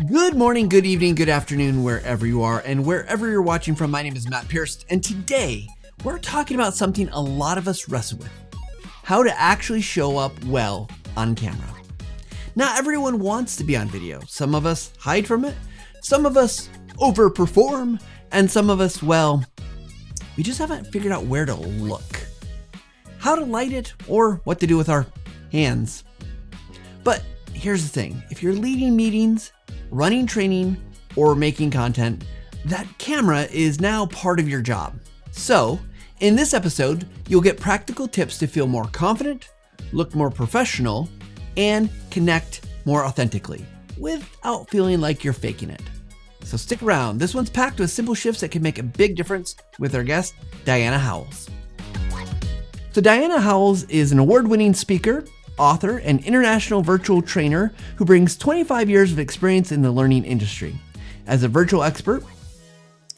Good morning, good evening, good afternoon, wherever you are and wherever you're watching from. My name is Matt Pierce, and today we're talking about something a lot of us wrestle with: how to actually show up well on camera. Not everyone wants to be on video. Some of us hide from it, some of us overperform, and some of us, well, we just haven't figured out where to look, how to light it, or what to do with our hands. But here's the thing: if you're leading meetings, running training, or making content, that camera is now part of your job. So, in this episode, you'll get practical tips to feel more confident, look more professional, and connect more authentically without feeling like you're faking it. So stick around. This one's packed with simple shifts that can make a big difference with our guest, Diana Howles. So Diana Howles is an award-winning speaker, author, and international virtual trainer who brings 25 years of experience in the learning industry. As a virtual expert,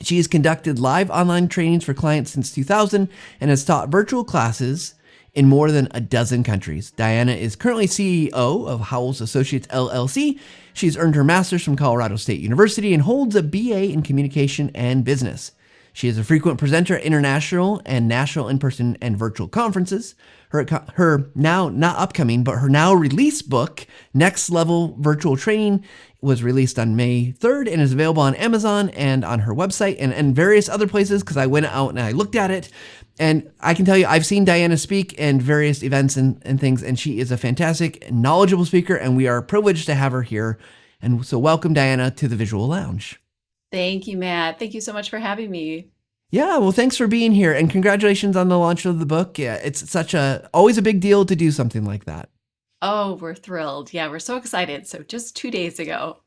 she has conducted live online trainings for clients since 2000 and has taught virtual classes in more than a dozen countries. Diana is currently CEO of Howles Associates LLC. She's earned her master's from Colorado State University and holds a BA in communication and business. She is a frequent presenter at international and national in-person and virtual conferences. Her now not upcoming, but her now released book, Next Level Virtual Training, was released on May 3rd and is available on Amazon and on her website and various other places, because I went out and I looked at it. And I can tell you, I've seen Diana speak in various events and things, and she is a fantastic, knowledgeable speaker, and we are privileged to have her here. And so welcome, Diana, to the Visual Lounge. Thank you, Matt. Thank you so much for having me. Yeah, well, thanks for being here, and congratulations on the launch of the book. Yeah, it's always a big deal to do something like that. Oh, we're thrilled. Yeah, we're so excited. So just 2 days ago,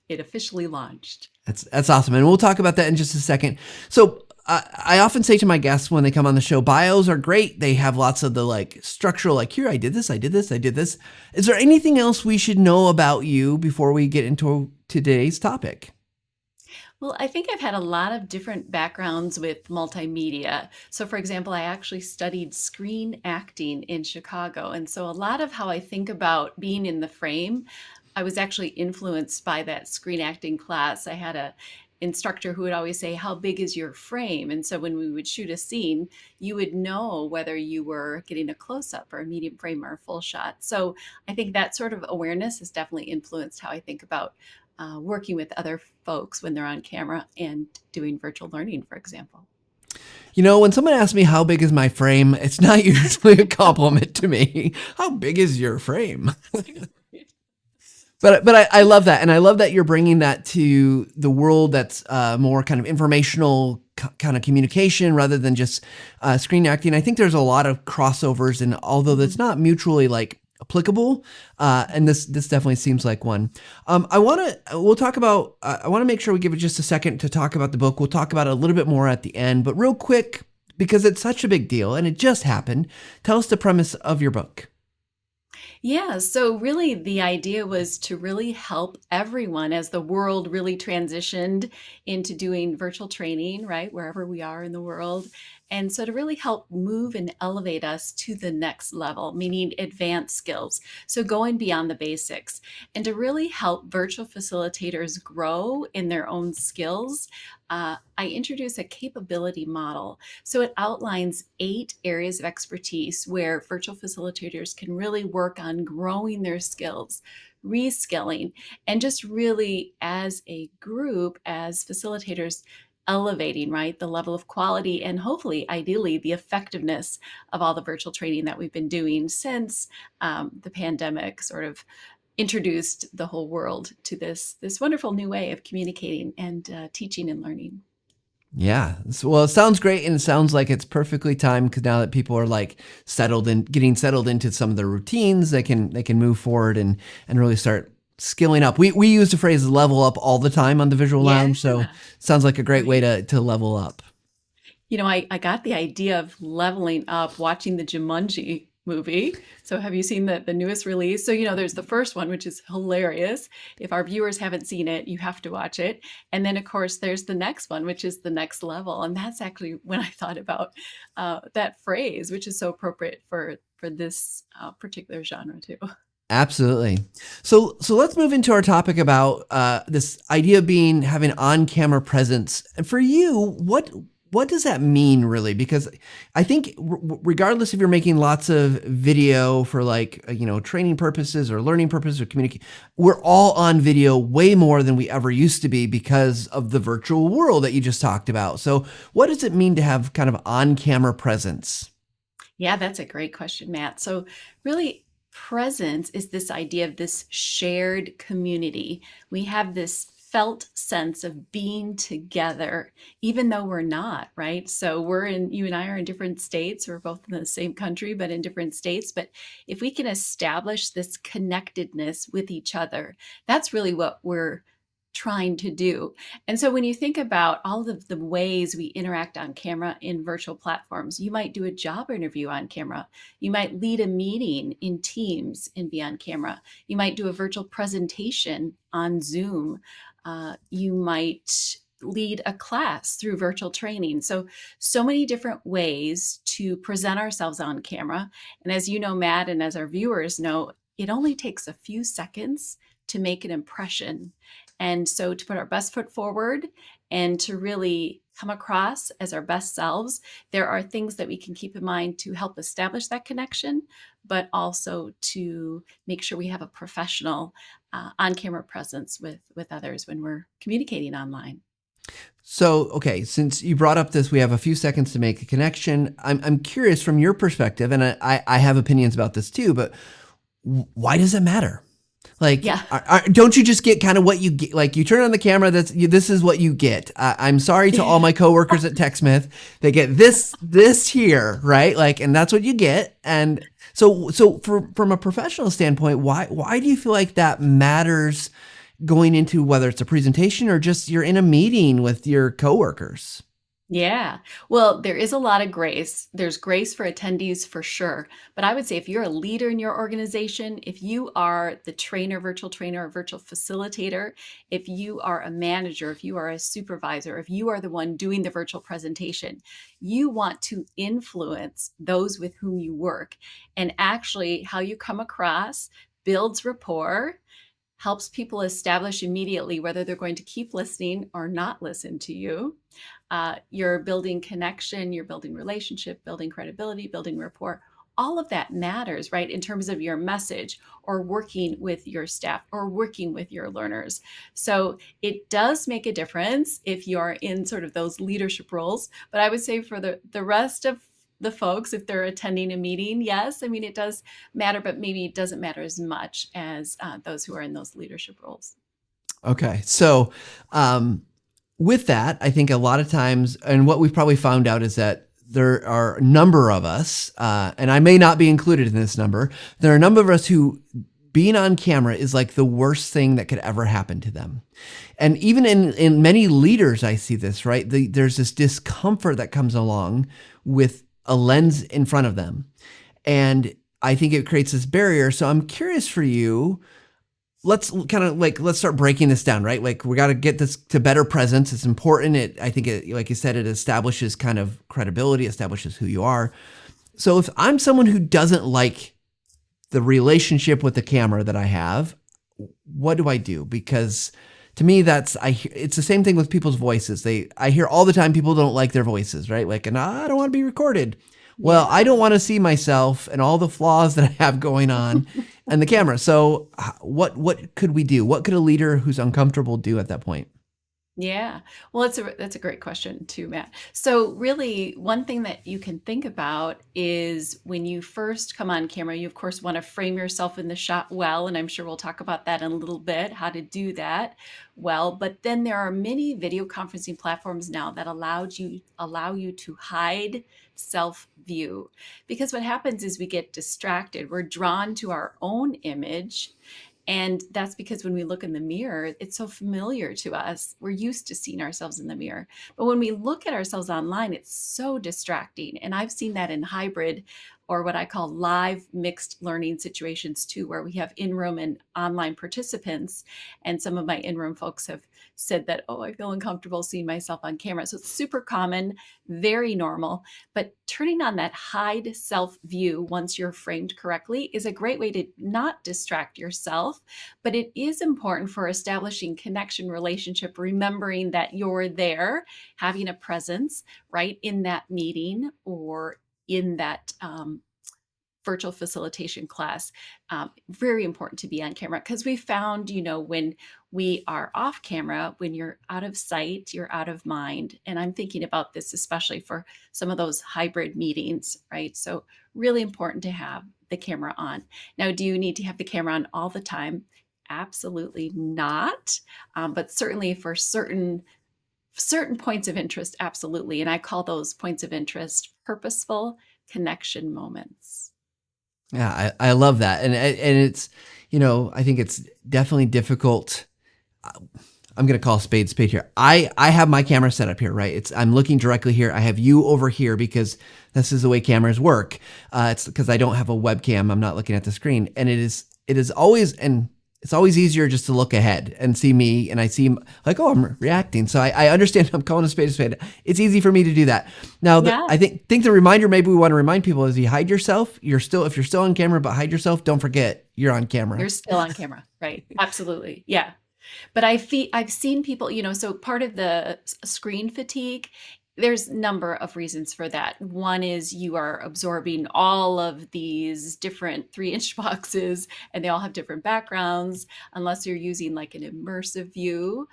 it officially launched. That's awesome, and we'll talk about that in just a second. So I often say to my guests when they come on the show, bios are great. They have lots of the structural, here, I did this, I did this, I did this. Is there anything else we should know about you before we get into today's topic? Well, I think I've had a lot of different backgrounds with multimedia. So, for example, I actually studied screen acting in Chicago. And so a lot of how I think about being in the frame, I was actually influenced by that screen acting class. I had a instructor who would always say, "How big is your frame?" And so when we would shoot a scene, you would know whether you were getting a close-up or a medium frame or a full shot. So I think that sort of awareness has definitely influenced how I think about working with other folks when they're on camera and doing virtual learning, for example. You know, when someone asks me how big is my frame, it's not usually a compliment to me. How big is your frame? But I love that. And I love that you're bringing that to the world that's more kind of informational kind of communication rather than just screen acting. I think there's a lot of crossovers, and although that's not mutually applicable, and this definitely seems like one. I want to make sure we give it just a second to talk about the book. We'll talk about it a little bit more at the end, but real quick, because it's such a big deal and it just happened, tell us the premise of your book. Yeah, so really the idea was to really help everyone as the world really transitioned into doing virtual training, right, wherever we are in the world. And so to really help move and elevate us to the next level, meaning advanced skills. So going beyond the basics, and to really help virtual facilitators grow in their own skills, I introduce a capability model. So it outlines 8 areas of expertise where virtual facilitators can really work on growing their skills, reskilling, and just really as a group, as facilitators, elevating, right, the level of quality and hopefully, ideally, the effectiveness of all the virtual training that we've been doing since the pandemic sort of introduced the whole world to this wonderful new way of communicating and teaching and learning. Yeah. Well, it sounds great, and it sounds like it's perfectly timed, because now that people are settled and getting settled into some of their routines, they can move forward and really start skilling up. We use the phrase level up all the time on the Visual Lounge, so it sounds like a great way to level up. You know, I got the idea of leveling up watching the Jumanji movie. So have you seen the newest release? So, you know, there's the first one, which is hilarious. If our viewers haven't seen it, you have to watch it. And then, of course, there's the next one, which is the next level. And that's actually when I thought about that phrase, which is so appropriate for this particular genre too. Absolutely. So let's move into our topic about this idea of having on-camera presence. And for you, what does that mean really? Because I think regardless if you're making lots of video for like training purposes or learning purposes or communicate, we're all on video way more than we ever used to be because of the virtual world that you just talked about. So what does it mean to have kind of on-camera presence? Yeah, that's a great question, Matt. So, really, presence is this idea of this shared community. We have this felt sense of being together, even though we're not, right? So, you and I are in different states. We're both in the same country, but in different states. But if we can establish this connectedness with each other, that's really what we're trying to do. And so when you think about all of the ways we interact on camera in virtual platforms, you might do a job interview on camera. You might lead a meeting in Teams and be on camera. You might do a virtual presentation on Zoom. You might lead a class through virtual training. So many different ways to present ourselves on camera. And as you know, Matt, and as our viewers know, it only takes a few seconds to make an impression. And so to put our best foot forward and to really come across as our best selves, there are things that we can keep in mind to help establish that connection, but also to make sure we have a professional on-camera presence with others when we're communicating online. So, okay, since you brought up this, we have a few seconds to make a connection. I'm curious from your perspective, and I have opinions about this too, but why does it matter? Like, Yeah. don't you just get kind of what you get? Like, you turn on the camera, this is what you get. I'm sorry to all my coworkers at TechSmith. They get this here, right? Like, and that's what you get. And so from a professional standpoint, why do you feel like that matters going into whether it's a presentation or just you're in a meeting with your coworkers? Yeah. Well, there is a lot of grace. There's grace for attendees for sure. But I would say if you're a leader in your organization, if you are the trainer, virtual trainer, or virtual facilitator, if you are a manager, if you are a supervisor, if you are the one doing the virtual presentation, you want to influence those with whom you work. And actually, how you come across builds rapport, helps people establish immediately whether they're going to keep listening or not listen to you. You're building connection, you're building relationship, building credibility, building rapport. All of that matters, right? In terms of your message or working with your staff or working with your learners. So it does make a difference if you're in sort of those leadership roles. But I would say for the rest of the folks, if they're attending a meeting, yes, I mean, it does matter, but maybe it doesn't matter as much as those who are in those leadership roles. Okay, so with that, I think a lot of times, and what we've probably found out is that there are a number of us, and I may not be included in this number, there are a number of us who being on camera is like the worst thing that could ever happen to them. And even in many leaders, I see this, right? There's this discomfort that comes along with a lens in front of them. And I think it creates this barrier. So I'm curious for you, let's start breaking this down, right? Like we got to get this to better presence. It's important. I think like you said, it establishes kind of credibility, establishes who you are. So if I'm someone who doesn't like the relationship with the camera that I have, what do I do? Because to me, it's the same thing with people's voices. I hear all the time people don't like their voices, right? Like, and I don't want to be recorded. Well, I Yeah. don't want to see myself and all the flaws that I have going on and the camera. So what could we do? What could a leader who's uncomfortable do at that point? Yeah. Well, that's a great question too, Matt. So really, one thing that you can think about is when you first come on camera, you of course want to frame yourself in the shot well, and I'm sure we'll talk about that in a little bit, how to do that well. But then there are many video conferencing platforms now that allow you to hide self view, because what happens is we get distracted. We're drawn to our own image. And that's because when we look in the mirror, it's so familiar to us. We're used to seeing ourselves in the mirror. But when we look at ourselves online, it's so distracting. And I've seen that in hybrid or what I call live mixed learning situations too, where we have in-room and online participants. And some of my in-room folks have said that, oh, I feel uncomfortable seeing myself on camera. So it's super common, very normal. But turning on that hide self view once you're framed correctly is a great way to not distract yourself. But it is important for establishing connection, relationship, remembering that you're there, having a presence, right, in that meeting or in that virtual facilitation class. Very important to be on camera, because we found, when we are off camera, when you're out of sight, you're out of mind. And I'm thinking about this especially for some of those hybrid meetings, right? So really important to have the camera on. Now, do you need to have the camera on all the time? Absolutely not. But certainly for certain points of interest, absolutely. And I call those points of interest purposeful connection moments. Yeah, I love that. And it's, I think it's definitely difficult. I'm going to call a spade here. I have my camera set up here, right? I'm looking directly here. I have you over here because this is the way cameras work. It's because I don't have a webcam. I'm not looking at the screen. And it's always easier just to look ahead and see me, and I see like, oh, I'm reacting. So I understand I'm calling a spade a spade. It's easy for me to do that. Now, Yeah. I think the reminder maybe we want to remind people is you hide yourself. If you're still on camera, but hide yourself, don't forget you're on camera. You're still on camera, right? Absolutely. Yeah. But I've seen people, so part of the screen fatigue, there's a number of reasons for that. One is you are absorbing all of these different 3-inch boxes, and they all have different backgrounds, unless you're using like an immersive view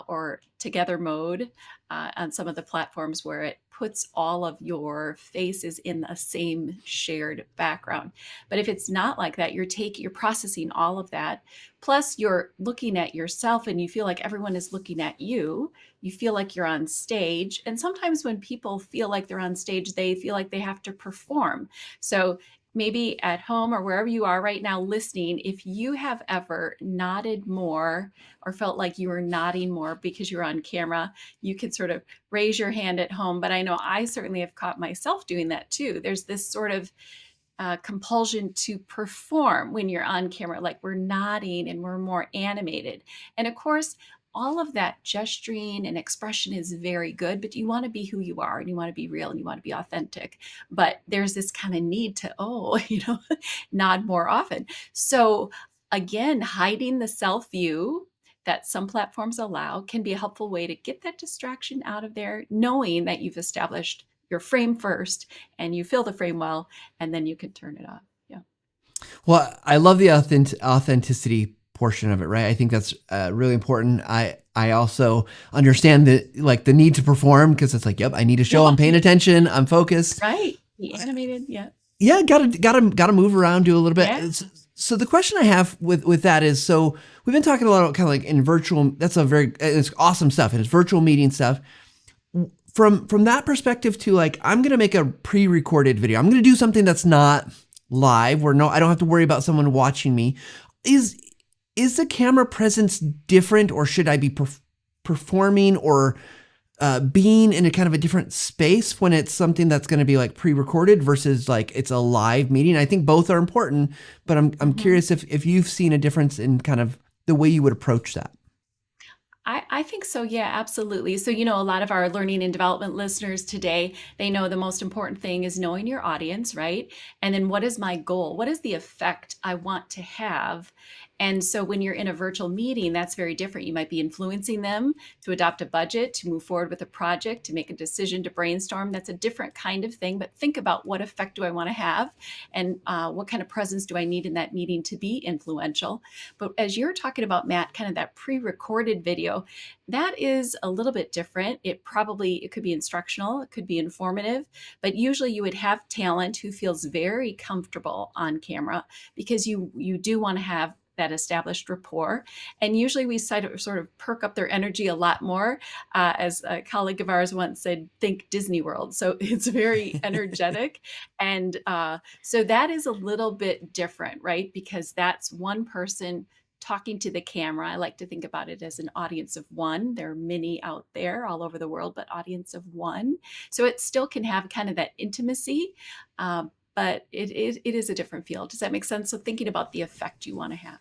or together mode on some of the platforms where it puts all of your faces in the same shared background. But if it's not like that, you're processing all of that. Plus you're looking at yourself and you feel like everyone is looking at you. You feel like you're on stage. And sometimes when people feel like they're on stage, they feel like they have to perform. So maybe at home or wherever you are right now listening, if you have ever nodded more or felt like you were nodding more because you're on camera, you can sort of raise your hand at home. But I know I certainly have caught myself doing that too. There's this sort of compulsion to perform when you're on camera, like we're nodding and we're more animated. And of course, all of that gesturing and expression is very good, but you want to be who you are and you want to be real and you want to be authentic. But there's this kind of need to, nod more often. So again, hiding the self view that some platforms allow can be a helpful way to get that distraction out of there, knowing that you've established your frame first and you fill the frame well, and then you can turn it off. Yeah. Well, I love the authenticity portion of it, right? I think that's really important. I also understand the need to perform, because it's like, yep, I need to show I'm paying attention, I'm focused. Right. Be animated. Yeah. Yeah, gotta move around, do a little bit. Yeah. So the question I have with that is, so we've been talking a lot about kind of like in virtual. It's awesome stuff, and it's virtual meeting stuff. From that perspective to like, I'm going to make a pre-recorded video. I'm going to do something that's not live, where I don't have to worry about someone watching me. Is the camera presence different, or should I be performing or being in a kind of a different space when it's something that's going to be like pre-recorded versus like it's a live meeting? I think both are important, but I'm curious if you've seen a difference in kind of the way you would approach that. I think so. Yeah, absolutely. So, a lot of our learning and development listeners today, they know the most important thing is knowing your audience, right? And then what is my goal? What is the effect I want to have? And so when you're in a virtual meeting, that's very different. You might be influencing them to adopt a budget, to move forward with a project, to make a decision, to brainstorm. That's a different kind of thing. But think about, what effect do I want to have? And what kind of presence do I need in that meeting to be influential? But as you're talking about, Matt, kind of that pre-recorded video, that is a little bit different. It could be instructional, it could be informative, but usually you would have talent who feels very comfortable on camera, because you do want to have that established rapport. And usually we sort of perk up their energy a lot more. As a colleague of ours once said, think Disney World. So it's very energetic. And so that is a little bit different, right? Because that's one person talking to the camera. I like to think about it as an audience of one. There are many out there all over the world, but audience of one. So it still can have kind of that intimacy, but it is a different feel. Does that make sense? So thinking about the effect you want to have.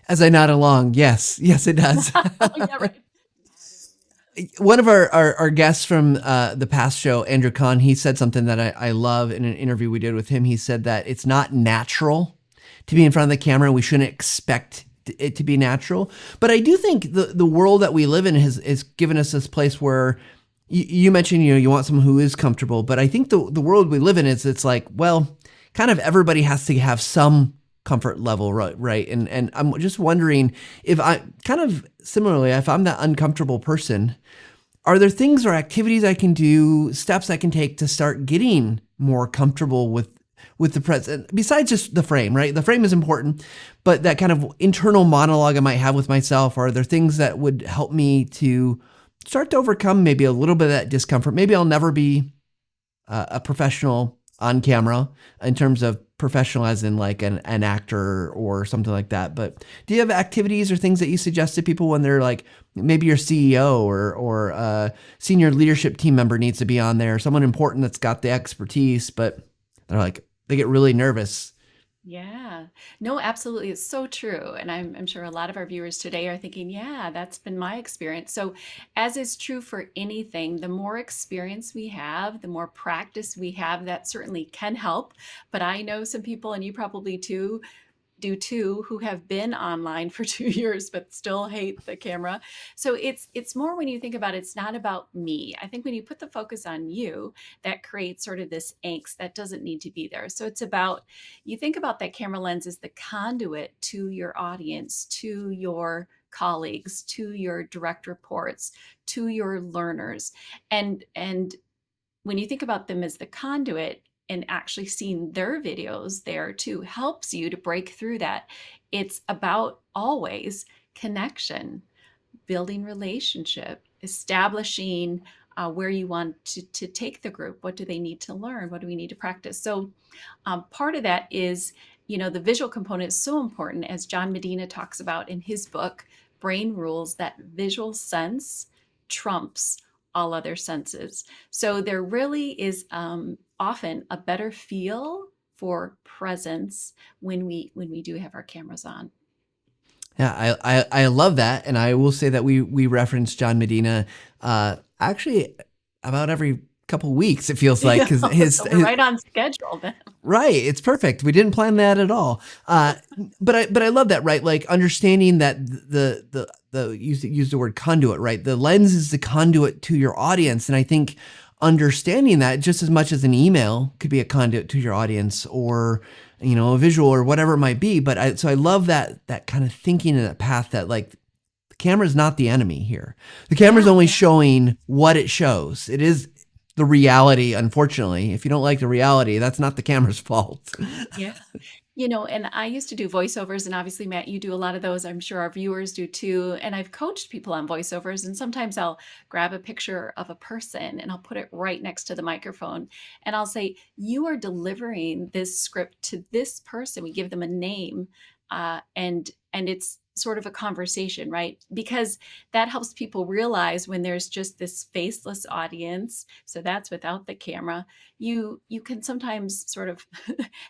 As I nod along, yes, yes, it does. Yeah, right. One of our guests from the past show, Andrew Kahn, he said something that I love in an interview we did with him. He said that it's not natural to be in front of the camera. We shouldn't expect it to be natural. But I do think the world that we live in has given us this place where you mentioned, you want someone who is comfortable. But I think the world we live in it's like, well, kind of everybody has to have some comfort level, right? And I'm just wondering if I kind of similarly, if I'm that uncomfortable person, are there things or activities I can do, steps I can take to start getting more comfortable with the present, besides just the frame, right? The frame is important, but that kind of internal monologue I might have with myself, are there things that would help me to start to overcome maybe a little bit of that discomfort? Maybe I'll never be a professional on camera in terms of professional as in like an actor or something like that. But do you have activities or things that you suggest to people when they're like, maybe your CEO or senior leadership team member needs to be on there, someone important that's got the expertise, but they're like, they get really nervous? Yeah. No, absolutely. It's so true. And I'm sure a lot of our viewers today are thinking, yeah, that's been my experience. So, as is true for anything, the more experience we have, the more practice we have, that certainly can help. But I know some people, and you probably too, do too, who have been online for 2 years but still hate the camera. So it's more, when you think about it, it's not about me. I think when you put the focus on you, that creates sort of this angst that doesn't need to be there. So it's about, you think about that camera lens as the conduit to your audience, to your colleagues, to your direct reports, to your learners. And when you think about them as the conduit, and actually seeing their videos there too helps you to break through that. It's about always connection, building relationship, establishing where you want to take the group. What do they need to learn? What do we need to practice? So part of that is, the visual component is so important, as John Medina talks about in his book, Brain Rules, that visual sense trumps all other senses. So there really is often a better feel for presence when we do have our cameras on. Yeah, I love that, and I will say that we reference John Medina actually about every couple weeks. It feels like, because So we're right on schedule then. right, it's perfect. We didn't plan that at all. But I love that, right? Like understanding that the use the word conduit, right? The lens is the conduit to your audience, and I think understanding that just as much as an email could be a conduit to your audience, or a visual or whatever it might be. But so I love that kind of thinking in that path, that like the camera is not the enemy here. The camera's only showing what it shows. It is the reality. Unfortunately, if you don't like the reality, that's not the camera's fault. Yeah. And I used to do voiceovers, and obviously, Matt, you do a lot of those. I'm sure our viewers do too. And I've coached people on voiceovers, and sometimes I'll grab a picture of a person and I'll put it right next to the microphone. And I'll say, you are delivering this script to this person. We give them a name, and it's sort of a conversation, right? Because that helps people realize when there's just this faceless audience. So that's without the camera. You can sometimes sort of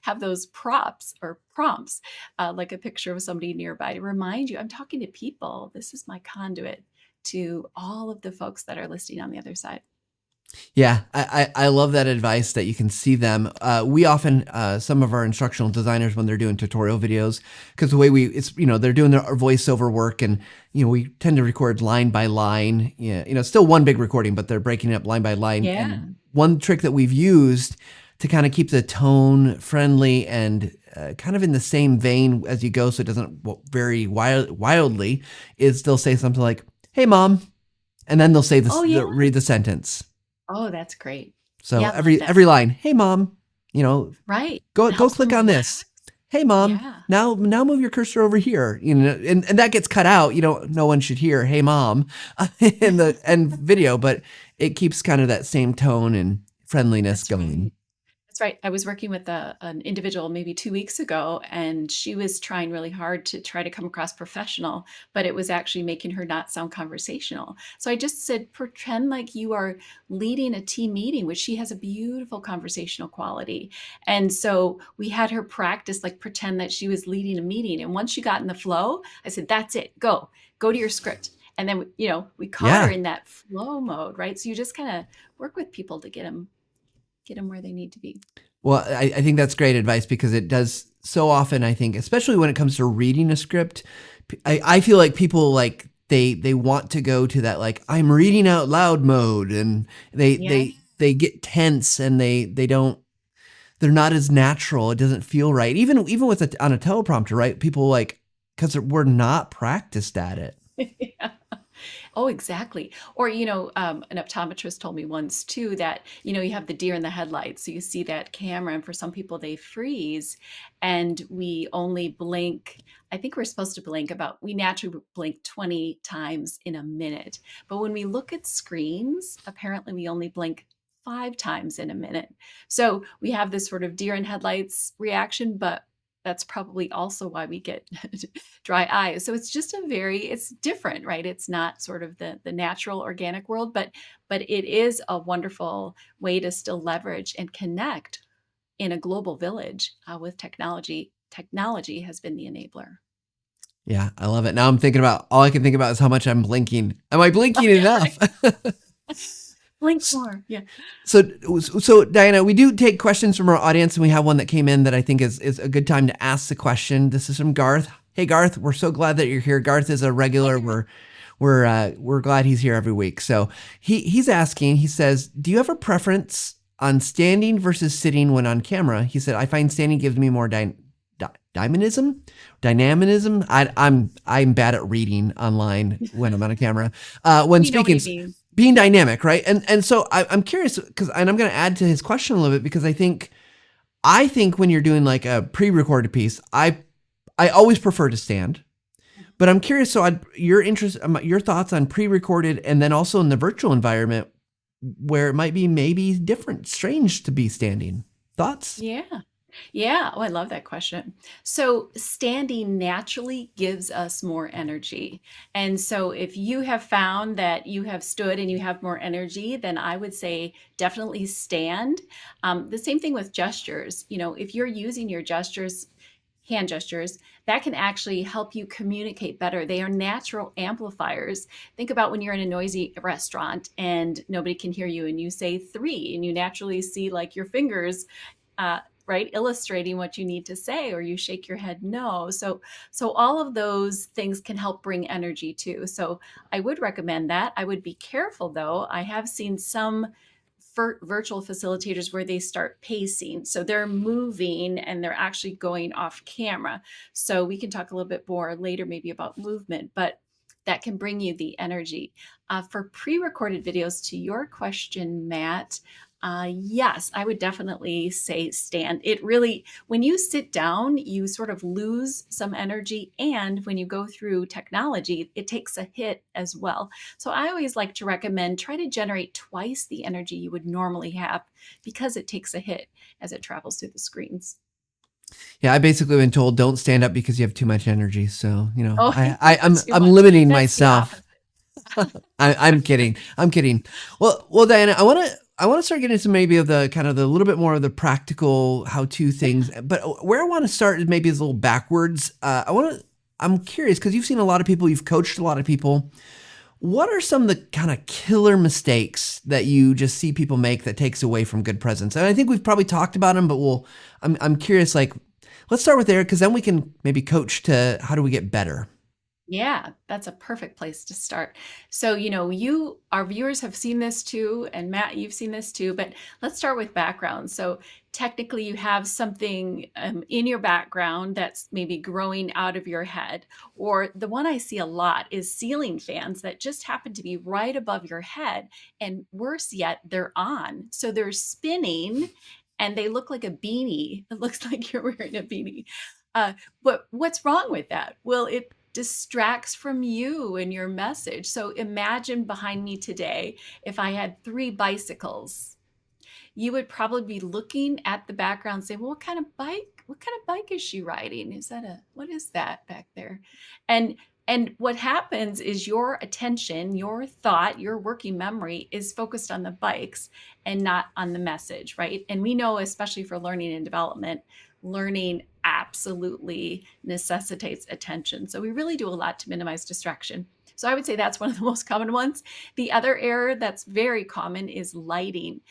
have those props or prompts, like a picture of somebody nearby, to remind you, I'm talking to people. This is my conduit to all of the folks that are listening on the other side. Yeah, I love that advice, that you can see them. We often, some of our instructional designers, when they're doing tutorial videos, because the way they're doing their voiceover work, and, we tend to record line by line, still one big recording, but they're breaking it up line by line. Yeah. And one trick that we've used to kind of keep the tone friendly and kind of in the same vein as you go, so it doesn't vary wildly, is they'll say something like, "Hey, Mom," and then they'll say this, read the sentence. Oh, that's great. So Yeah, every line, "Hey, Mom," right. go click on this. "Hey, Mom, Yeah. now move your cursor over here." And that gets cut out. No one should hear "Hey, Mom" in the end video, but it keeps kind of that same tone and friendliness going. Right. That's right. I was working with an individual maybe 2 weeks ago, and she was trying really hard to try to come across professional, but it was actually making her not sound conversational. So I just said, pretend like you are leading a team meeting, which she has a beautiful conversational quality. And so we had her practice, like pretend that she was leading a meeting. And once she got in the flow, I said, that's it, go to your script. And then, we caught her Yeah. in that flow mode, right? So you just kind of work with people to get them where they need to be. Well, I think that's great advice because it does so often, I think, especially when it comes to reading a script, I feel like people like they want to go to that like I'm reading out loud mode and they Yeah. they they get tense and they don't they're not as natural. It doesn't feel right. Even with on a teleprompter, right? People like because we're not practiced at it. Yeah. Oh, exactly. Or, an optometrist told me once too that, you have the deer in the headlights. So you see that camera, and for some people, they freeze. And we only blink, I think we're supposed to blink we naturally blink 20 times in a minute. But when we look at screens, apparently we only blink 5 times in a minute. So we have this sort of deer in headlights reaction, but that's probably also why we get dry eyes. So it's different, right? It's not sort of the natural organic world, but it is a wonderful way to still leverage and connect in a global village with technology. Technology has been the enabler. Yeah, I love it. Now I'm thinking about all I can think about is how much I'm blinking. Am I Oh blinking yeah, enough? right. Blink more. Yeah. So Diana, we do take questions from our audience, and we have one that came in that I think is a good time to ask the question. This is from Garth. Hey Garth, we're so glad that you're here. Garth is a Hi, regular. Garth. We're glad he's here every week. So he's asking. He says, "Do you have a preference on standing versus sitting when on camera?" He said, "I find standing gives me more dynamism, dynamism. I'm bad at reading online when I'm on a camera. When We know what speaking, you mean. being dynamic, right? And so I'm curious because, and I'm going to add to his question a little bit because I think when you're doing like a pre-recorded piece, I always prefer to stand. But I'm curious. So your thoughts on pre-recorded, and then also in the virtual environment where it might be maybe different, strange to be standing. Thoughts? Yeah. Yeah. Oh, I love that question. So, standing naturally gives us more energy. And so, if you have found that you have stood and you have more energy, then I would say definitely stand. The same thing with gestures. If you're using your gestures, hand gestures, that can actually help you communicate better. They are natural amplifiers. Think about when you're in a noisy restaurant and nobody can hear you, and you say three, and you naturally see like your fingers uh, right, illustrating what you need to say, or you shake your head no. So all of those things can help bring energy too. So I would recommend that. I would be careful though. I have seen some virtual facilitators where they start pacing. So they're moving and they're actually going off camera. So we can talk a little bit more later, maybe about movement, but that can bring you the energy. For pre recorded videos, to your question, Matt, yes, I would definitely say stand. It really, when you sit down, you sort of lose some energy. And when you go through technology, it takes a hit as well. So I always like to recommend try to generate twice the energy you would normally have because it takes a hit as it travels through the screens. Yeah, I basically been told don't stand up because you have too much energy. So Oh, too I'm much. limiting That's the myself. opposite. I'm kidding. I'm kidding. Well, Diana, I want to start getting into maybe of the kind of the little bit more of the practical how-to things. But where I want to start is maybe is a little backwards. I'm curious because you've seen a lot of people, you've coached a lot of people. What are some of the kind of killer mistakes that you just see people make that takes away from good presence? And I think we've probably talked about them, but I'm curious. Like, let's start with there because then we can maybe coach to how do we get better. Yeah, that's a perfect place to start. So, our viewers have seen this too, and Matt, you've seen this too, but let's start with background. So, technically, you have something in your background that's maybe growing out of your head. Or the one I see a lot is ceiling fans that just happen to be right above your head. And worse yet, they're on. So, they're spinning and they look like a beanie. It looks like you're wearing a beanie. Uh, but what's wrong with that? Well, it distracts from you and your message. So imagine behind me today if I had three bicycles. you would probably be looking at the background saying, well, what kind of bike is she riding? What is that back there? And and what happens is your attention, your thought, your working memory is focused on the bikes and not on the message, right? And we know, especially for learning and development, learning absolutely necessitates attention. So we really do a lot to minimize distraction. So I would say that's one of the most common ones. The other error that's very common is lighting.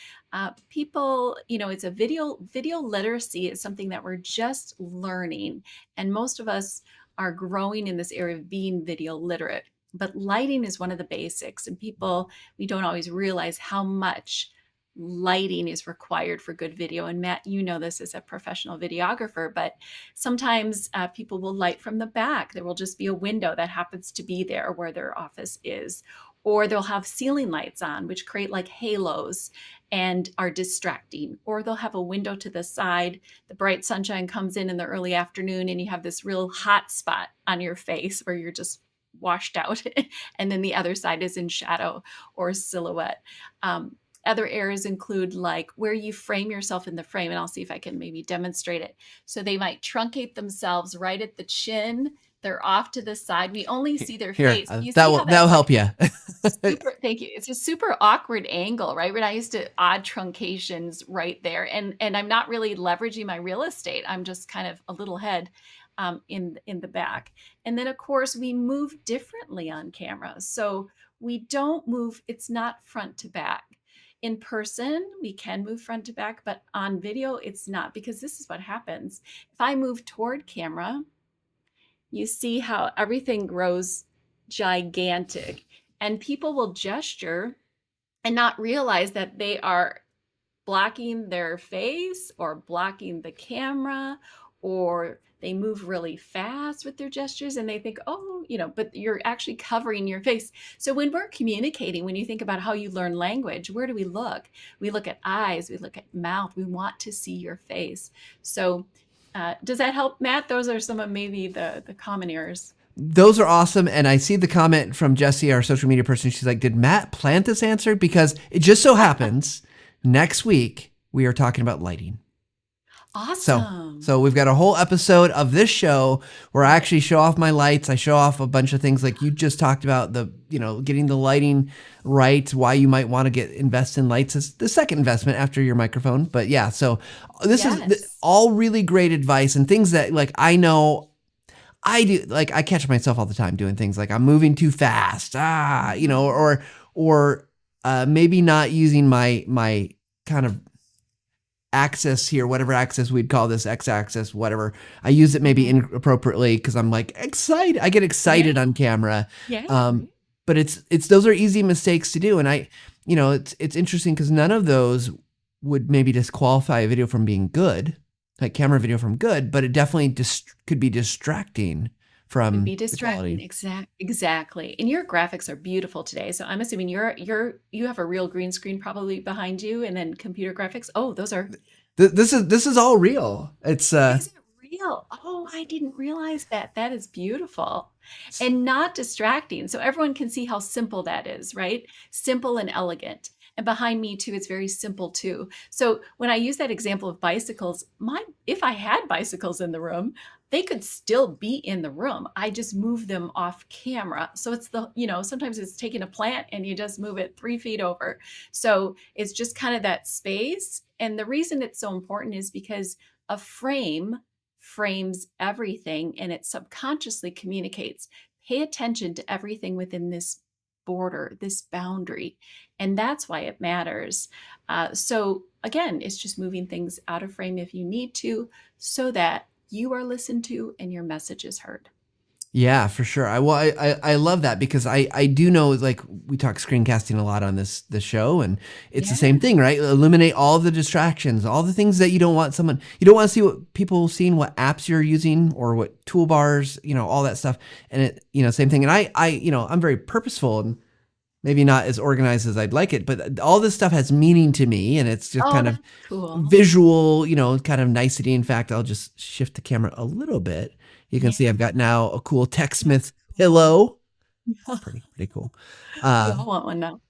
People, it's a video literacy is something that we're just learning, and most of us are growing in this area of being video literate. But lighting is one of the basics, and we don't always realize how much lighting is required for good video. And Matt, you know this as a professional videographer, but sometimes people will light from the back. There will just be a window that happens to be there where their office is. Or they'll have ceiling lights on, which create like halos and are distracting. Or they'll have a window to the side. The bright sunshine comes in the early afternoon, and you have this real hot spot on your face where you're just washed out. And then the other side is in shadow or silhouette. Other errors include like where you frame yourself in the frame, and I'll see if I can maybe demonstrate it. So they might truncate themselves right at the chin. They're off to the side. We only see their Here, face. You that see will how that'll that's help like you. super, thank you. It's a super awkward angle, right? When I used to odd truncations right there, and I'm not really leveraging my real estate. I'm just kind of a little head in the back. And then of course we move differently on camera. So we don't move. It's not front to back. In person, we can move front to back, but on video, it's not, because this is what happens. If I move toward camera, you see how everything grows gigantic, and people will gesture and not realize that they are blocking their face or blocking the camera, or they move really fast with their gestures and they think, oh, but you're actually covering your face. So when we're communicating, when you think about how you learn language, where do we look? We look at eyes, we look at mouth, we want to see your face. So does that help, Matt? Those are some of maybe the common errors. Those are awesome. And I see the comment from Jessie, our social media person. She's like, did Matt plant this answer? Because it just so happens next week we are talking about lighting. Awesome. So we've got a whole episode of this show where I actually show off my lights. I show off a bunch of things like you just talked about, getting the lighting right, why you might want to invest in lights is the second investment after your microphone. But yeah, so this is all really great advice and things that like I know I do. Like I catch myself all the time doing things like I'm moving too fast, or maybe not using my kind of axis here, whatever axis we'd call this, x-axis, whatever. I use it maybe inappropriately because I'm like excited. I get excited on camera. Yeah. But it's those are easy mistakes to do, and it's interesting because none of those would maybe disqualify a video from being good, like camera video from good, but it definitely could be distracting from be distracting. Exactly. And your graphics are beautiful today. So I'm assuming you have a real green screen probably behind you, and then computer graphics. Oh, those are. This is all real. Is it real? Oh, I didn't realize that. That is beautiful and not distracting. So everyone can see how simple that is, right? Simple and elegant. And behind me too, it's very simple too. So when I use that example of bicycles, if I had bicycles in the room, they could still be in the room. I just move them off camera. So it's sometimes it's taking a plant and you just move it 3 feet over. So it's just kind of that space. And the reason it's so important is because a frame frames everything, and it subconsciously communicates. Pay attention to everything within this border, this boundary. And that's why it matters. So again, it's just moving things out of frame if you need to, so that you are listened to and your message is heard. Yeah, for sure. I love that because I do know, like we talk screencasting a lot on this show, and it's the same thing, right? Eliminate all the distractions, all the things that you don't want you don't want to see what people seeing, what apps you're using or what toolbars, all that stuff. And same thing. And I'm very purposeful and maybe not as organized as I'd like it, but all this stuff has meaning to me, and it's just kind of cool. Visual, kind of nicety. In fact, I'll just shift the camera a little bit. You can see I've got now a cool TechSmith pillow. Pretty cool. I want one now.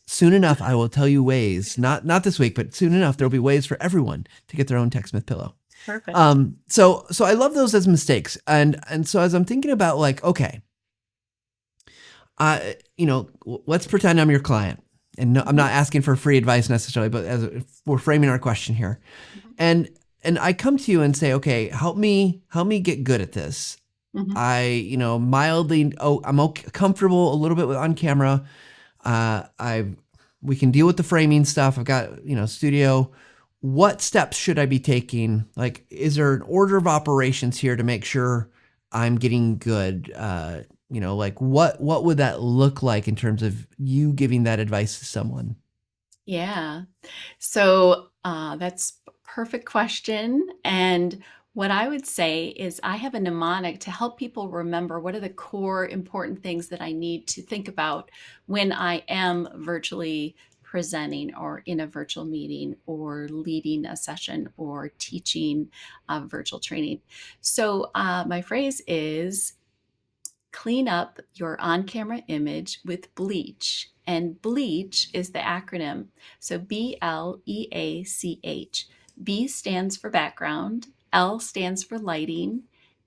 Soon enough, I will tell you ways, not this week, but soon enough, there'll be ways for everyone to get their own TechSmith pillow. Perfect. So I love those as mistakes. And so as I'm thinking about like, okay, let's pretend I'm your client. And no, I'm not asking for free advice necessarily, but as we're framing our question here, Mhm. and I come to you and say, okay, help me get good at this. Mhm. I, mildly, I'm okay, comfortable a little bit with on camera. We can deal with the framing stuff. I've got, studio. What steps should I be taking? Like, is there an order of operations here to make sure I'm getting good? Like what would that look like in terms of you giving that advice to someone? Yeah. So that's a perfect question. And what I would say is I have a mnemonic to help people remember what are the core important things that I need to think about when I am virtually presenting or in a virtual meeting or leading a session or teaching virtual training. So my phrase is clean up your on camera image with bleach. And bleach is the acronym. So B.L.E.A.C.H. B stands for background, L stands for lighting,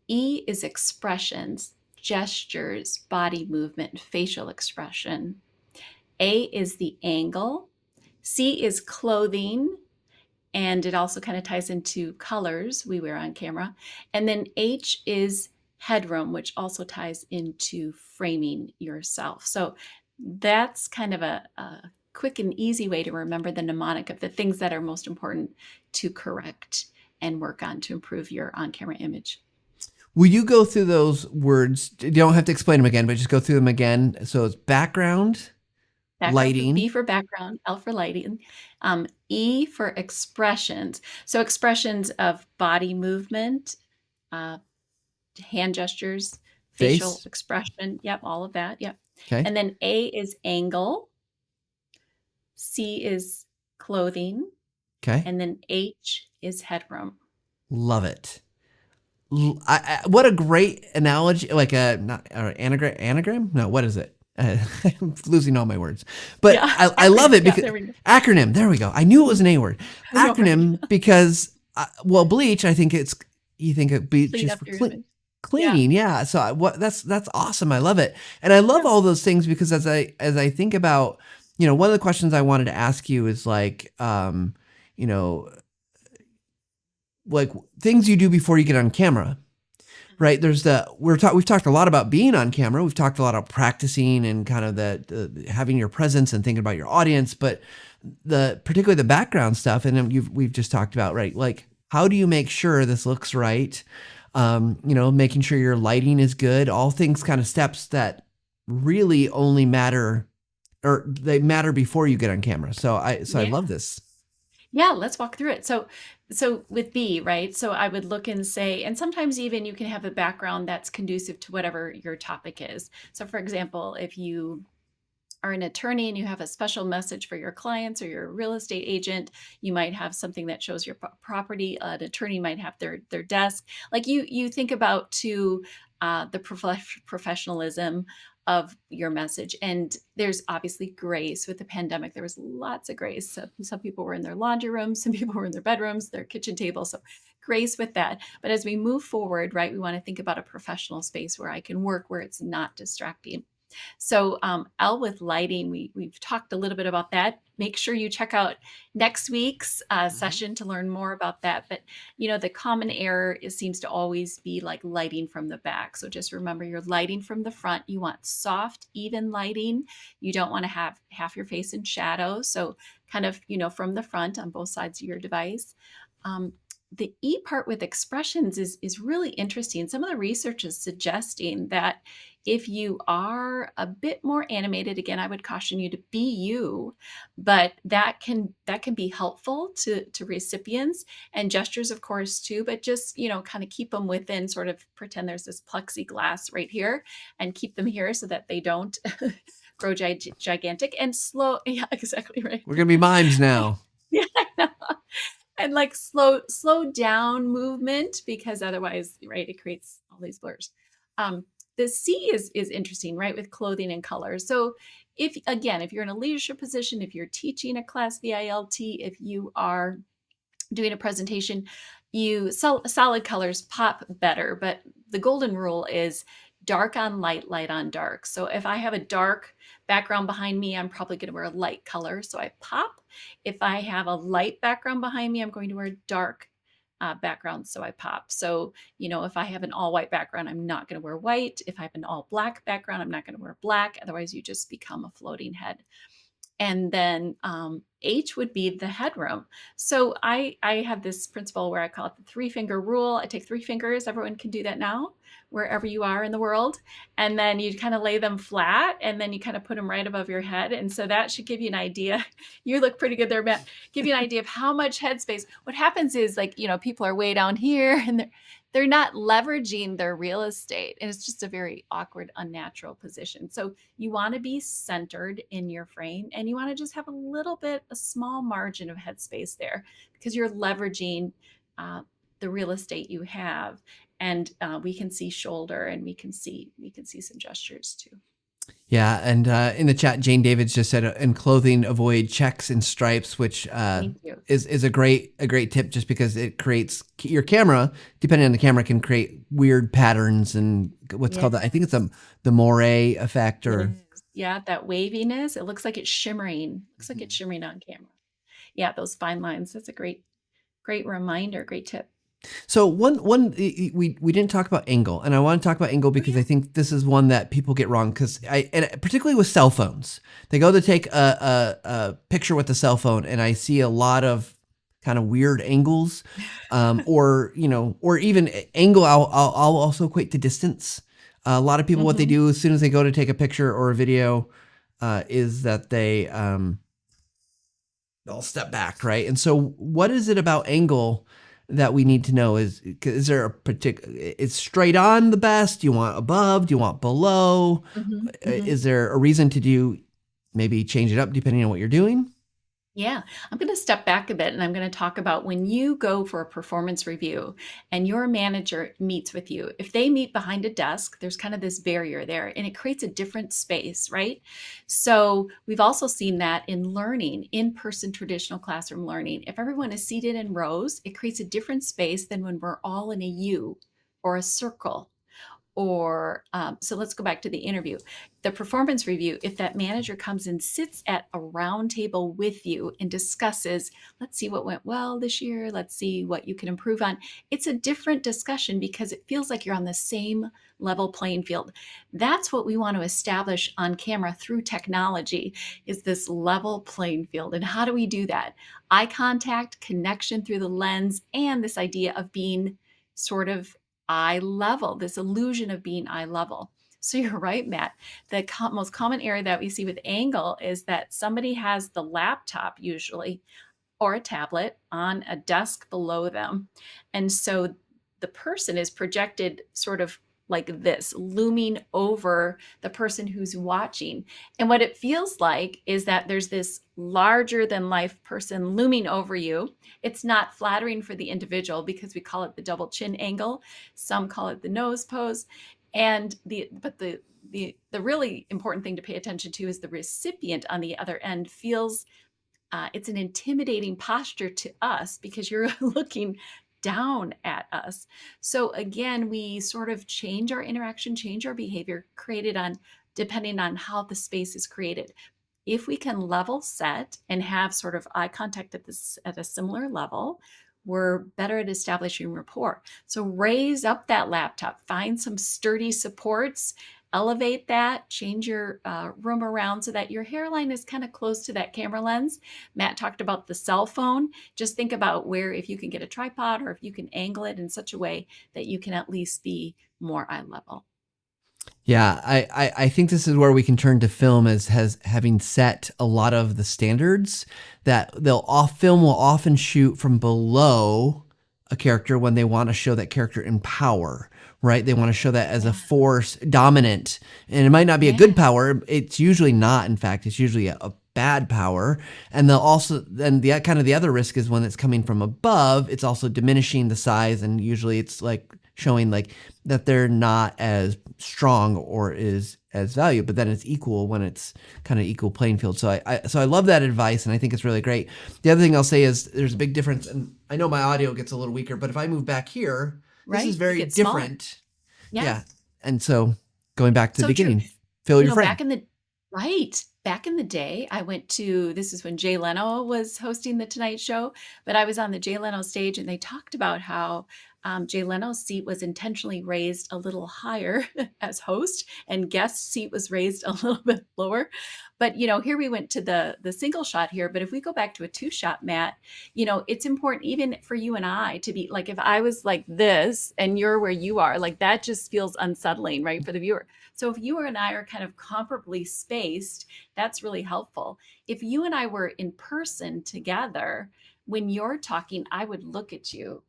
E is expressions, gestures, body movement, facial expression. A is the angle, C is clothing, and it also kind of ties into colors we wear on camera. And then H is headroom, which also ties into framing yourself. So that's kind of a quick and easy way to remember the mnemonic of the things that are most important to correct and work on to improve your on camera image. Will you go through those words? You don't have to explain them again, but just go through them again. So it's background, Background for B lighting, for background, L for lighting, E for expressions. So expressions of body movement, uh, hand gestures, facial face. expression. Yep, all of that. Yep. Okay. And then A is angle, C is clothing, Okay. and then H is headroom. Love it. What a great analogy, like a not or anagram. No, what is it? I'm losing all my words, but Yeah, I love acronym. it Yeah, because there we go. acronym. There we go. I knew it was an A word. I know, right? Acronym because well, bleach. I think it's you think of bleach Clean is up for your image. Yeah. cleaning. Yeah. So that's awesome. I love it, and I love Yeah. all those things because as I think about one of the questions I wanted to ask you is like you know like things you do before you get on camera, Mhm. right? We've talked a lot about being on camera. We've talked a lot about practicing and kind of the having your presence and thinking about your audience, but particularly the background stuff. And then we've just talked about, right? Like, how do you make sure this looks right? Making sure your lighting is good, all things kind of steps that really only matter or they matter before you get on camera. So I Yeah. love this. Yeah, let's walk through it. So with B, right? So I would look and say, and sometimes even you can have a background that's conducive to whatever your topic is. So for example, if you are an attorney and you have a special message for your clients or your real estate agent, you might have something that shows your property. An attorney might have their desk. Like you think about to the professionalism of your message. And there's obviously grace with the pandemic. There was lots of grace. So some people were in their laundry rooms, some people were in their bedrooms, their kitchen table. So grace with that. But as we move forward, right, we want to think about a professional space where I can work, where it's not distracting. So L with lighting, we've talked a little bit about that. Make sure you check out next week's Mhm. session to learn more about that. But the common error seems to always be like lighting from the back. So just remember, you're lighting from the front. You want soft, even lighting. You don't want to have half your face in shadow. So kind of from the front on both sides of your device. Um, the E part with expressions is really interesting. Some of the research is suggesting that if you are a bit more animated, again, I would caution you to be you, but that can be helpful to recipients, and gestures, of course, too. But just kind of keep them within, sort of pretend there's this plexiglass right here, and keep them here so that they don't grow gigantic and slow. Yeah, exactly right. We're gonna be mimes now. Yeah, I know. And like slow down movement, because otherwise, right, it creates all these blurs. um the C is interesting, right? With clothing and colors. So if you're in a leadership position, if you're teaching a class via ILT, if you are doing a presentation, solid colors pop better. But the golden rule is dark on light, light on dark. So if I have a dark background behind me, I'm probably going to wear a light color, so I pop. If I have a light background behind me, I'm going to wear a dark background, so I pop. So, if I have an all white background, I'm not going to wear white. If I have an all black background, I'm not going to wear black. Otherwise, you just become a floating head. And then H would be the headroom. So I have this principle where I call it the 3-finger rule. I take 3 fingers. Everyone can do that now, wherever you are in the world. And then you kind of lay them flat, and then you kind of put them right above your head. And so that should give you an idea. You look pretty good there, Matt. Give you an idea of how much headspace. What happens is, people are way down here, and they're not leveraging their real estate. And it's just a very awkward, unnatural position. So you want to be centered in your frame, and you want to just have a small margin of headspace there, because you're leveraging the real estate you have. And we can see shoulder, and we can see some gestures too. Yeah, and in the chat, Jane Davids just said, in clothing, avoid checks and stripes, which is a great tip, just because it creates your camera. Depending on the camera, can create weird patterns and what's called I think it's the moire effect, or that waviness. It looks like it's shimmering. Looks like it's shimmering on camera. Yeah, those fine lines. That's a great reminder. Great tip. So we didn't talk about angle, and I want to talk about angle because I think this is one that people get wrong, and particularly with cell phones, they go to take a picture with the cell phone, and I see a lot of kind of weird angles, or even angle. I'll also equate to distance. A lot of people, what they do as soon as they go to take a picture or a video, is that they'll step back, right? And so, what is it about angle that we need to know? Is there a particular, is straight on the best? Do you want above? Do you want below? Is there a reason to maybe change it up depending on what you're doing? Yeah, I'm going to step back a bit, and I'm going to talk about when you go for a performance review and your manager meets with you. If they meet behind a desk, there's kind of this barrier there, and it creates a different space, right? So we've also seen that in learning, in-person traditional classroom learning. If everyone is seated in rows, it creates a different space than when we're all in a U or a circle. Or so let's go back to the interview. The performance review, if that manager comes and sits at a round table with you and discusses, let's see what went well this year, let's see what you can improve on. It's a different discussion because it feels like you're on the same level playing field. That's what we want to establish on camera through technology, is this level playing field. And how do we do that? Eye contact, connection through the lens, and this idea of being sort of eye level, this illusion of being eye level. So you're right, Matt. The most common area that we see with angle is that somebody has the laptop usually, or a tablet, on a desk below them. And so the person is projected sort of like this, looming over the person who's watching. And what it feels like is that there's this larger than life person looming over you. It's not flattering for the individual because we call it the double chin angle. Some call it the nose pose. And the really important thing to pay attention to is the recipient on the other end feels it's an intimidating posture to us because you're looking down at us. So again, we sort of change our interaction, change our behavior, depending on how the space is created. If we can level set and have sort of eye contact at a similar level, we're better at establishing rapport. So raise up that laptop, find some sturdy supports, elevate that, change your room around so that your hairline is kind of close to that camera lens. Matt talked about the cell phone. Just think about if you can get a tripod, or if you can angle it in such a way that you can at least be more eye level. Yeah, I think this is where we can turn to film as having set a lot of the standards that film will often shoot from below a character when they want to show that character in power, right? They want to show that as a force dominant, and it might not be a good power. It's usually not. In fact, it's usually a bad power. And the other risk is when it's coming from above, it's also diminishing the size, and usually it's like showing like that they're not as strong or is as valuable, but then it's equal when it's kind of equal playing field. So I love that advice, and I think it's really great. The other thing I'll say is there's a big difference, and I know my audio gets a little weaker, but if I move back here, this is Right? It very gets smaller. different. Yeah. Yeah. And so going back to the So true. beginning, fill your frame. Back in the right. Back in the day, I went to this is when Jay Leno was hosting the Tonight Show, but I was on the Jay Leno stage and they talked about how Jay Leno's seat was intentionally raised a little higher as host, and guest seat was raised a little bit lower. But here we went to the single shot here. But if we go back to a two shot, Matt, it's important even for you and I to be like, if I was like this and you're where you are, like that just feels unsettling, right, for the viewer. So if you and I are kind of comparably spaced, that's really helpful. If you and I were in person together, when you're talking, I would look at you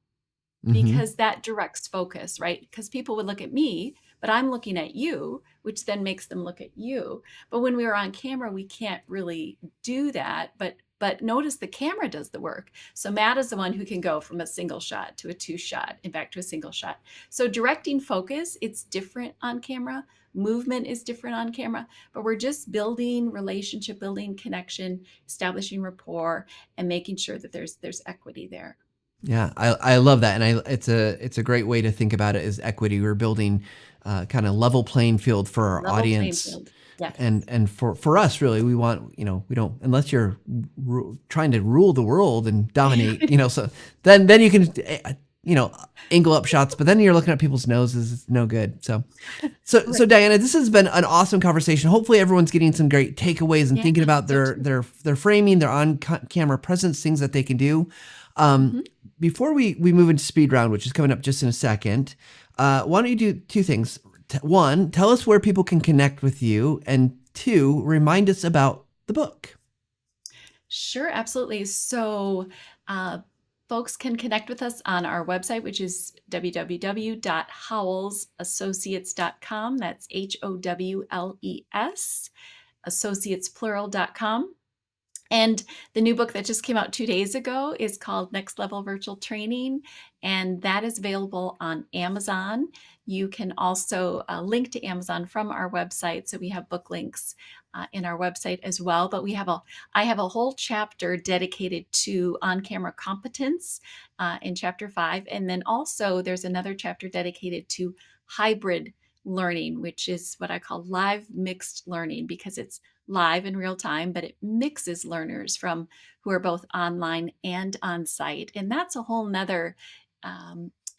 Mm-hmm. because that directs focus, right? Because people would look at me, but I'm looking at you, which then makes them look at you. But when we are on camera, we can't really do that. But notice the camera does the work. So Matt is the one who can go from a single shot to a two shot and back to a single shot. So directing focus, it's different on camera. Movement is different on camera, but we're just building relationship, building connection, establishing rapport, and making sure that there's equity there. Yeah, I love that, and it's a great way to think about it as equity. We're building kind of level playing field for our Level playing audience, field. Yes. and for us really, we want we don't, unless you're trying to rule the world and dominate, so then you can angle up shots, but then you're looking at people's noses. It's no good. So Right. Diana, this has been an awesome conversation. Hopefully everyone's getting some great takeaways and Yeah, thinking about so true. their framing, their on camera presence, things that they can do. Mhm. Before we move into speed round, which is coming up just in a second, why don't you do two things? One, tell us where people can connect with you, and two, remind us about the book. Sure, absolutely. So, folks can connect with us on our website, which is www.howlesassociates.com. That's HOWLES, associatesplural.com. And the new book that just came out 2 days ago is called Next Level Virtual Training, and that is available on Amazon. You can also link to Amazon from our website, so we have book links in our website as well. But I have a whole chapter dedicated to on-camera competence in chapter 5, and then also there's another chapter dedicated to hybrid learning, which is what I call live mixed learning, because it's live in real time, but it mixes learners from who are both online and on site. And that's a whole nother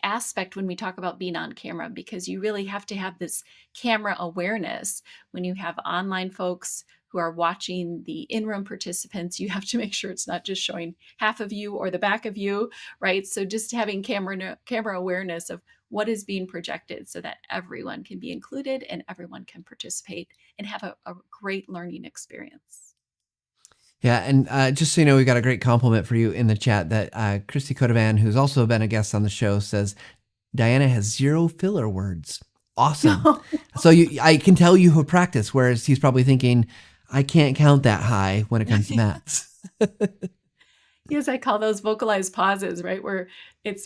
aspect when we talk about being on camera, because you really have to have this camera awareness. When you have online folks who are watching the in-room participants, you have to make sure it's not just showing half of you or the back of you, right? So just having camera awareness of what is being projected so that everyone can be included and everyone can participate and have a great learning experience. Yeah, and just so you know, we got a great compliment for you in the chat that Christy Codovan, who's also been a guest on the show, says Diana has 0 filler words. Awesome. So I can tell you have practice, whereas he's probably thinking, I can't count that high when it comes to maths. Yes, I call those vocalized pauses, right? Where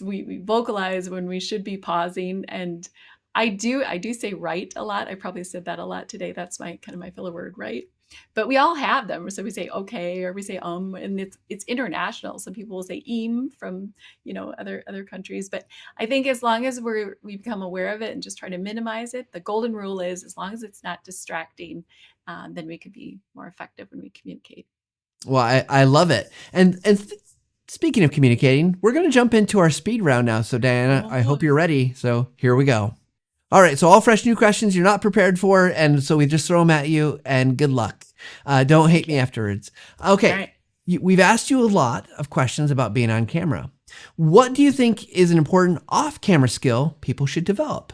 we vocalize when we should be pausing. And I do say right a lot. I probably said that a lot today. That's my kind of my filler word, right? But we all have them. So we say okay, or we say and it's international. Some people will say from other countries. But I think as long as we become aware of it and just try to minimize it, the golden rule is as long as it's not distracting, then we could be more effective when we communicate. Well, I love it. And speaking of communicating, we're going to jump into our speed round now. So Diana, Oh I hope boy. you're ready. So here we go. All right. So all fresh new questions you're not prepared for. And so we just throw them at you and good luck. Don't hate me afterwards. All Okay. right. We've asked you a lot of questions about being on camera. What do you think is an important off-camera skill people should develop?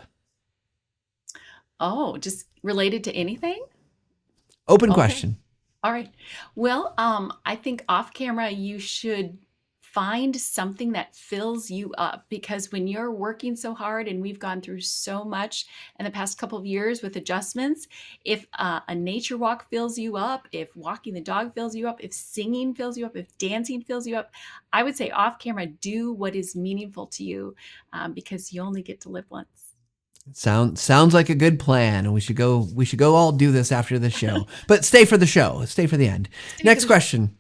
Oh, just related to anything? Open Okay. question. All right. Well, I think off camera you should find something that fills you up, because when you're working so hard, and we've gone through so much in the past couple of years with adjustments, if a nature walk fills you up, if walking the dog fills you up, if singing fills you up, if dancing fills you up, I would say off camera, do what is meaningful to you, because you only get to live once. Sounds like a good plan. And we should go all do this after the show. But stay for the show. Stay for the end. Next question.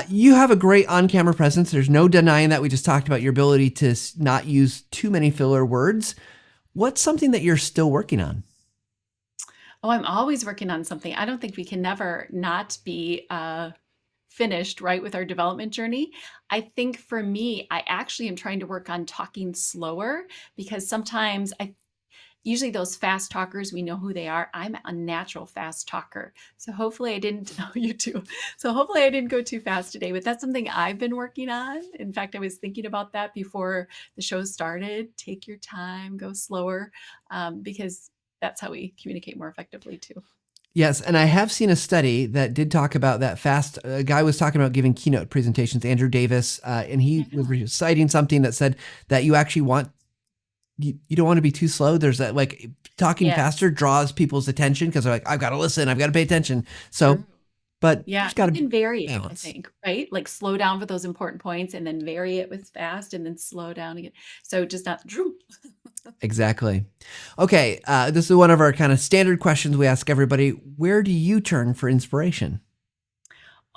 You have a great on-camera presence. There's no denying that. We just talked about your ability to not use too many filler words. What's something that you're still working on? Oh, I'm always working on something. I don't think we can never not be finished, right, with our development journey. I think for me, I actually am trying to work on talking slower, because sometimes usually those fast talkers, we know who they are. I'm a natural fast talker. So hopefully I didn't, oh, you too. So hopefully I didn't go too fast today, but that's something I've been working on. In fact, I was thinking about that before the show started. Take your time, go slower, because that's how we communicate more effectively too. Yes, and I have seen a study that did talk about that fast. A guy was talking about giving keynote presentations, Andrew Davis, and he was reciting something that said that you actually you don't want to be too slow. There's that, like, talking faster draws people's attention, because they're like, I've got to listen, I've got to pay attention. So, but yeah, just got to you can vary it, I balance. think, right? Like slow down for those important points, and then vary it with fast, and then slow down again. So just not droop. Exactly. Okay, this is one of our kind of standard questions we ask everybody. Where do you turn for inspiration?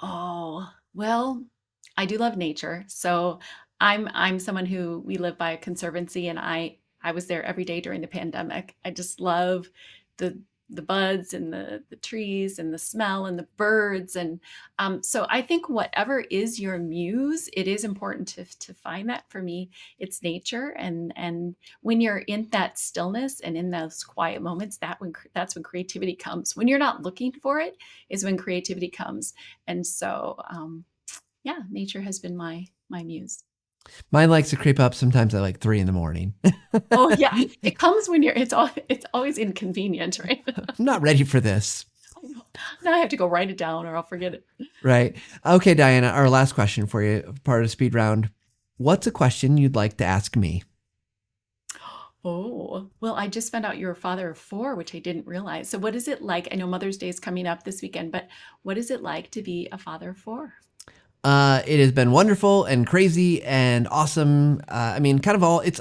Oh, well, I do love nature. So I'm someone who, we live by a conservancy, and I was there every day during the pandemic. I just love the buds and the trees and the smell and the birds. And so I think whatever is your muse, it is important to find that. For me, it's nature. And when you're in that stillness and in those quiet moments, that's when creativity comes. When you're not looking for it is when creativity comes. And so, yeah, nature has been my muse. Mine likes to creep up sometimes at like 3 a.m. Oh yeah, it comes when it's always inconvenient, right? I'm not ready for this. Now I have to go write it down, or I'll forget it. Right. Okay, Diana, our last question for you, part of speed round. What's a question you'd like to ask me? Oh, well, I just found out you're a father of 4, which I didn't realize. So what is it like? I know Mother's Day is coming up this weekend, but what is it like to be a father of 4? It has been wonderful and crazy and awesome. I mean, kind of all, it's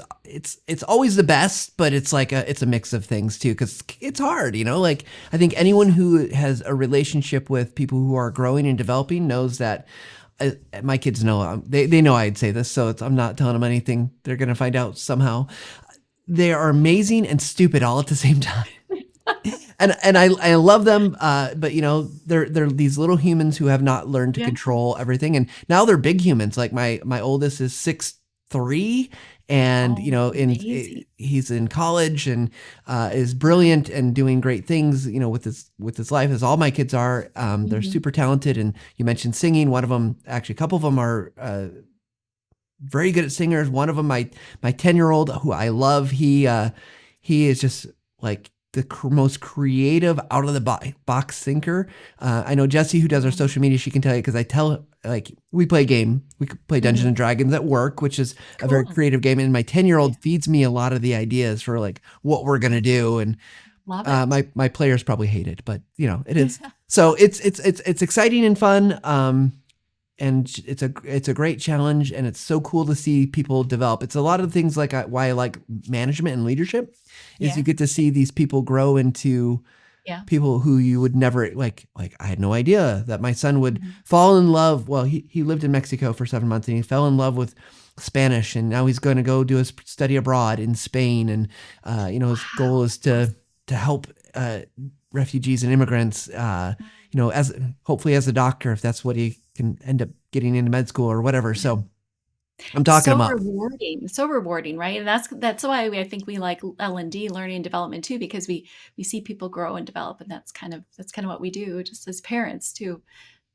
always the best, but it's like it's a mix of things too, because it's hard, like, I think anyone who has a relationship with people who are growing and developing knows that. My kids know, they know I'd say this, so I'm not telling them anything they're going to find out somehow. They are amazing and stupid all at the same time. And I love them, but they're these little humans who have not learned to control everything, and now they're big humans. Like my oldest is 6'3", and he's in college and is brilliant and doing great things, with his life, as all my kids are. They're super talented, and you mentioned singing. One of them, actually, a couple of them are very good at singers. One of them, my 10-year-old, who I love, he is just like the most creative, out of the box thinker. I know Jessie, who does our social media, she can tell you, because I tell, like, we play a game. We play Dungeons and Dragons at work, which is a very creative game. And my 10-year-old feeds me a lot of the ideas for like what we're gonna do. And Love it. My players probably hate it, but it is. So it's exciting and fun. And it's a great challenge, and it's so cool to see people develop. It's a lot of things like why I like management and leadership, is you get to see these people grow into people who you would never like. I had no idea that my son would fall in love. Well, he lived in Mexico for 7 months, and he fell in love with Spanish, and now he's going to go do a study abroad in Spain. And his goal is to help refugees and immigrants. As hopefully as a doctor, if that's what he can end up getting into med school or whatever. So I'm talking about so rewarding, right? And that's why I think we like L&D, learning and development, too, because we see people grow and develop, and that's kind of what we do, just as parents too,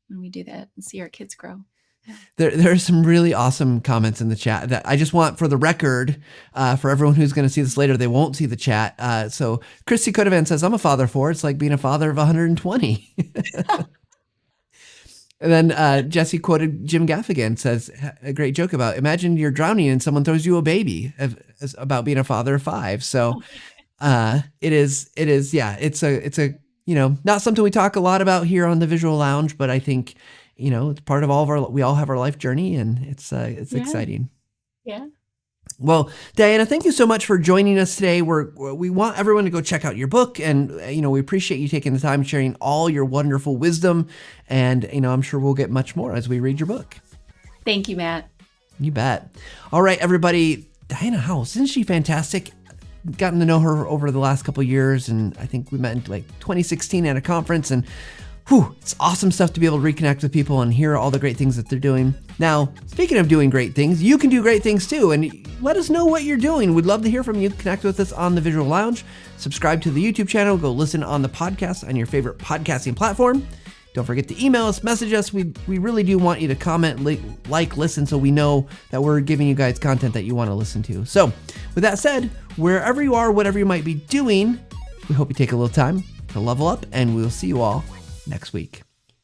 when we do that and see our kids grow. There are some really awesome comments in the chat that I just want for the record, for everyone who's going to see this later. They won't see the chat. So Christy Codovan says, I'm a father of 4. It's like being a father of 120. And then Jesse quoted Jim Gaffigan, says a great joke about, imagine you're drowning and someone throws you a baby, about being a father of 5. So it is, yeah, it's a, not something we talk a lot about here on the Visual Lounge, but I think, it's part of we all have our life journey, and it's exciting. Yeah. Well, Diana, thank you so much for joining us today. We want everyone to go check out your book, and we appreciate you taking the time, sharing all your wonderful wisdom, and I'm sure we'll get much more as we read your book. Thank you, Matt. You bet. All right, everybody. Diana Howles, isn't she fantastic? Gotten to know her over the last couple of years, and I think we met in 2016 at a conference, and it's awesome stuff to be able to reconnect with people and hear all the great things that they're doing. Now, speaking of doing great things, you can do great things too, and let us know what you're doing. We'd love to hear from you. Connect with us on the Visual Lounge. Subscribe to the YouTube channel. Go listen on the podcast on your favorite podcasting platform. Don't forget to email us, message us. We really do want you to comment, listen, so we know that we're giving you guys content that you want to listen to. So with that said, wherever you are, whatever you might be doing, we hope you take a little time to level up, and we'll see you all next week.